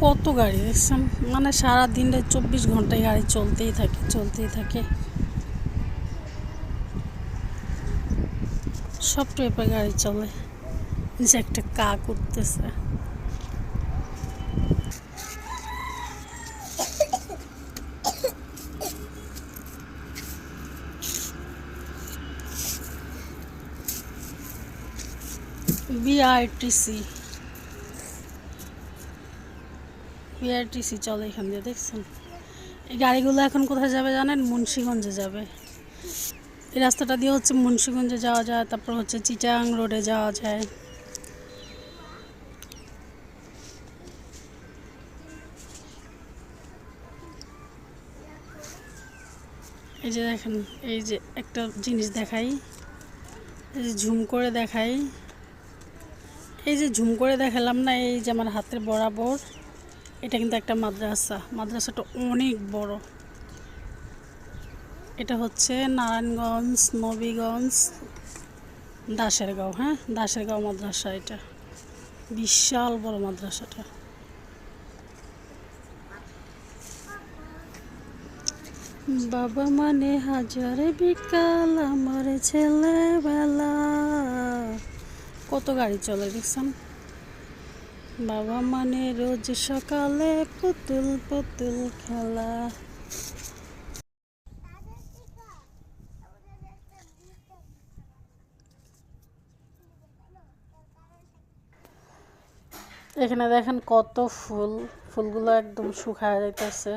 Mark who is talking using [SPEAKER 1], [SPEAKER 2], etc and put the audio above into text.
[SPEAKER 1] কত গাড়ি দেখছেন, মানে সারা দিনে 24 ঘন্টায় গাড়ি চলতেই থাকে চলতেই থাকে। সব টাইপের গাড়ি চলে। যে একটা কা করতেছে। বিআরটিসি বিআরটিসি চলে এখান দিয়ে, দেখছেন? এই গাড়িগুলো এখন কোথায় যাবে জানেন? মুন্সিগঞ্জে যাবে। এই রাস্তাটা দিয়ে হচ্ছে মুন্সিগঞ্জে যাওয়া যায়, তারপর হচ্ছে চিটাং রোডে যাওয়া যায়। এই যে দেখেন, এই যে একটা জিনিস দেখাই, এই যে ঝুম করে দেখাই, এই যে ঝুম করে দেখালাম না, এই যে আমার হাতের বরাবর, এটা কিন্তু একটা মাদ্রাসা। মাদ্রাসাটা অনেক বড়। এটা হচ্ছে নারায়ণগঞ্জ, নবীগঞ্জ, দাসেরগাঁও। হ্যাঁ, দাসেরগাঁও মাদ্রাসা। এটা বিশাল বড় মাদ্রাসাটা। বাবা মানে হাজারে বিকাল আমার ছেলেবেলা। কত গাড়ি চলে দেখছেন? বাবা মানে রোজ সকালে পুতুল পুতুল খেলা। এখানে দেখেন কত ফুল, ফুলগুলো একদম শুকায় যাইতেছে।